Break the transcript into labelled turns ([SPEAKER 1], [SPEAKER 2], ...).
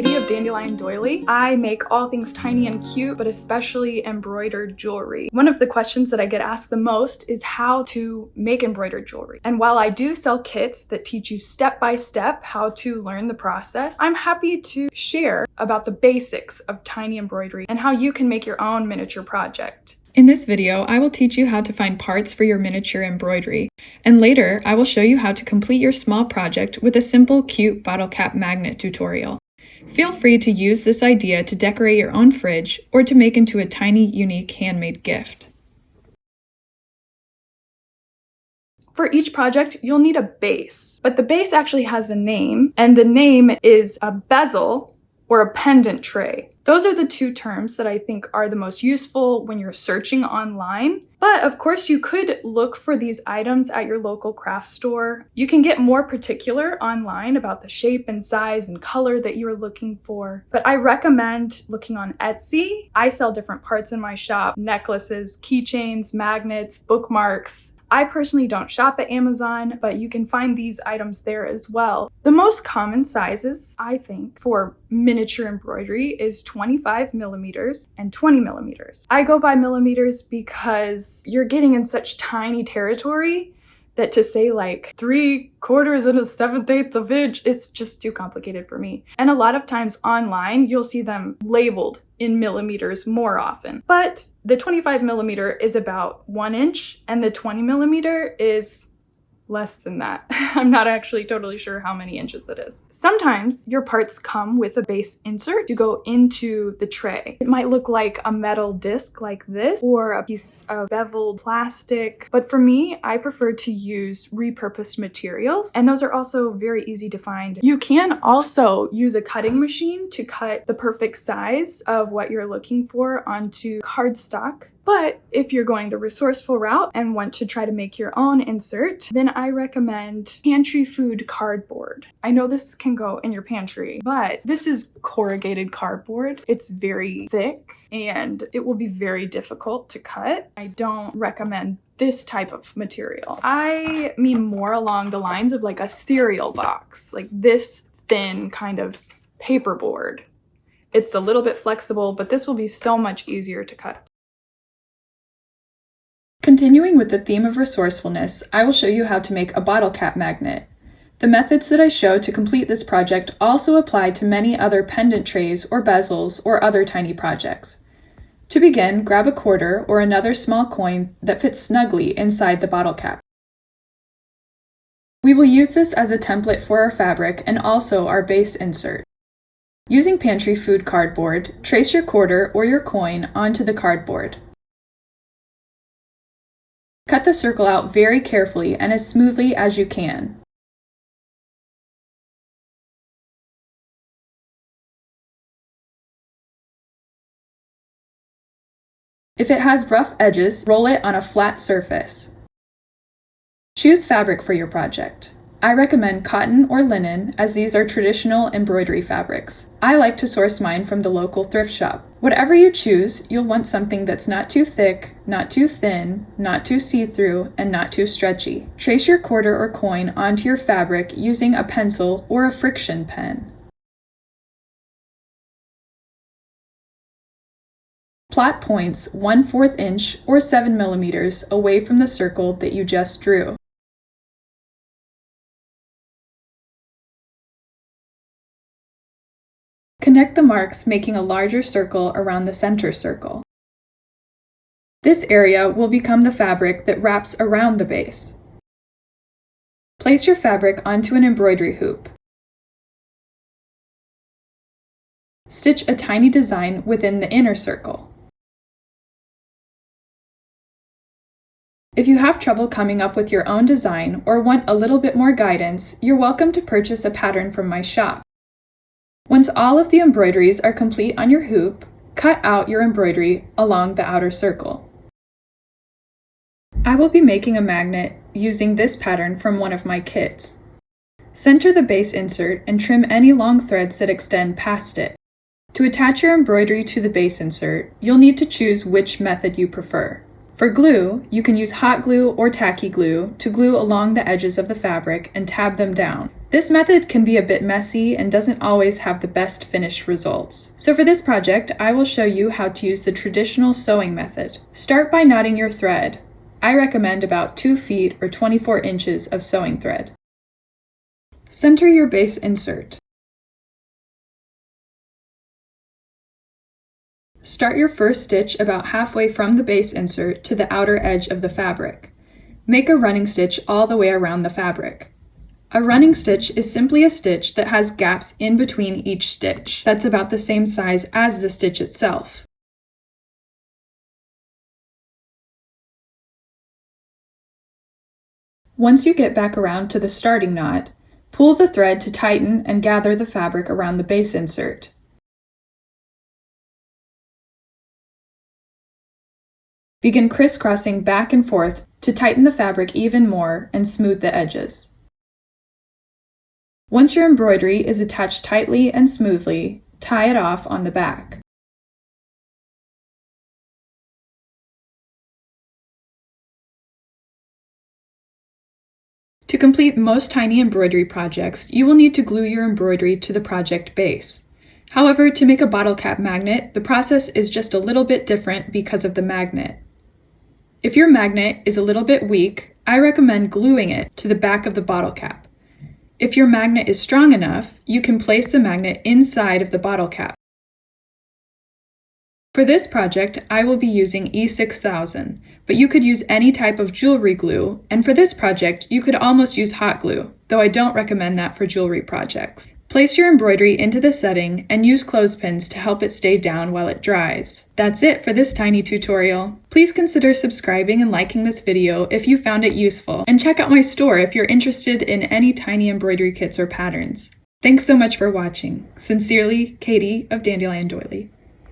[SPEAKER 1] Katie of Dandelion Doiley. I make all things tiny and cute, but especially embroidered jewelry. One of the questions that I get asked the most is how to make embroidered jewelry. And while I do sell kits that teach you step by step how to learn the process, I'm happy to share about the basics of tiny embroidery and how you can make your own miniature project. In this video, I will teach you how to find parts for your miniature embroidery, and later I will show you how to complete your small project with a simple, cute bottle cap magnet tutorial. Feel free to use this idea to decorate your own fridge or to make into a tiny, unique handmade gift. For each project, you'll need a base, but the base actually has a name, and the name is a bezel or a pendant tray. Those are the two terms that I think are the most useful when you're searching online. But of course, you could look for these items at your local craft store. You can get more particular online about the shape and size and color that you're looking for. But I recommend looking on Etsy. I sell different parts in my shop: necklaces, keychains, magnets, bookmarks. I personally don't shop at Amazon, but you can find these items there as well. The most common sizes, I think, for miniature embroidery is 25 millimeters and 20 millimeters. I go by millimeters because you're getting in such tiny territory that to say like 3/4 and a 7/8 of inch, it's just too complicated for me. And a lot of times online, you'll see them labeled in millimeters more often. But the 25 millimeter is about 1 inch and the 20 millimeter is less than that. I'm not actually totally sure how many inches it is. Sometimes your parts come with a base insert to go into the tray. It might look like a metal disc like this or a piece of beveled plastic, but for me, I prefer to use repurposed materials, and those are also very easy to find. You can also use a cutting machine to cut the perfect size of what you're looking for onto cardstock. But if you're going the resourceful route and want to try to make your own insert, then I recommend pantry food cardboard. I know this can go in your pantry, but this is corrugated cardboard. It's very thick and it will be very difficult to cut. I don't recommend this type of material. I mean more along the lines of like a cereal box, like this thin kind of paperboard. It's a little bit flexible, but this will be so much easier to cut. Continuing with the theme of resourcefulness, I will show you how to make a bottle cap magnet. The methods that I show to complete this project also apply to many other pendant trays or bezels or other tiny projects. To begin, grab a quarter or another small coin that fits snugly inside the bottle cap. We will use this as a template for our fabric and also our base insert. Using pantry food cardboard, trace your quarter or your coin onto the cardboard. Cut the circle out very carefully and as smoothly as you can. If it has rough edges, roll it on a flat surface. Choose fabric for your project. I recommend cotton or linen, as these are traditional embroidery fabrics. I like to source mine from the local thrift shop. Whatever you choose, you'll want something that's not too thick, not too thin, not too see-through, and not too stretchy. Trace your quarter or coin onto your fabric using a pencil or a friction pen. Plot points 1/4 inch or 7 millimeters away from the circle that you just drew. Connect the marks, making a larger circle around the center circle. This area will become the fabric that wraps around the base. Place your fabric onto an embroidery hoop. Stitch a tiny design within the inner circle. If you have trouble coming up with your own design or want a little bit more guidance, you're welcome to purchase a pattern from my shop. Once all of the embroideries are complete on your hoop, cut out your embroidery along the outer circle. I will be making a magnet using this pattern from one of my kits. Center the base insert and trim any long threads that extend past it. To attach your embroidery to the base insert, you'll need to choose which method you prefer. For glue, you can use hot glue or tacky glue to glue along the edges of the fabric and tab them down. This method can be a bit messy and doesn't always have the best finished results. So for this project, I will show you how to use the traditional sewing method. Start by knotting your thread. I recommend about 2 feet or 24 inches of sewing thread. Center your base insert. Start your first stitch about halfway from the base insert to the outer edge of the fabric. Make a running stitch all the way around the fabric. A running stitch is simply a stitch that has gaps in between each stitch. That's about the same size as the stitch itself. Once you get back around to the starting knot, pull the thread to tighten and gather the fabric around the base insert. Begin crisscrossing back and forth to tighten the fabric even more and smooth the edges. Once your embroidery is attached tightly and smoothly, tie it off on the back. To complete most tiny embroidery projects, you will need to glue your embroidery to the project base. However, to make a bottle cap magnet, the process is just a little bit different because of the magnet. If your magnet is a little bit weak, I recommend gluing it to the back of the bottle cap. If your magnet is strong enough, you can place the magnet inside of the bottle cap. For this project, I will be using E6000, but you could use any type of jewelry glue, and for this project, you could almost use hot glue, though I don't recommend that for jewelry projects. Place your embroidery into the setting and use clothespins to help it stay down while it dries. That's it for this tiny tutorial. Please consider subscribing and liking this video if you found it useful, and check out my store if you're interested in any tiny embroidery kits or patterns. Thanks so much for watching. Sincerely, Katie of Dandelion Doiley.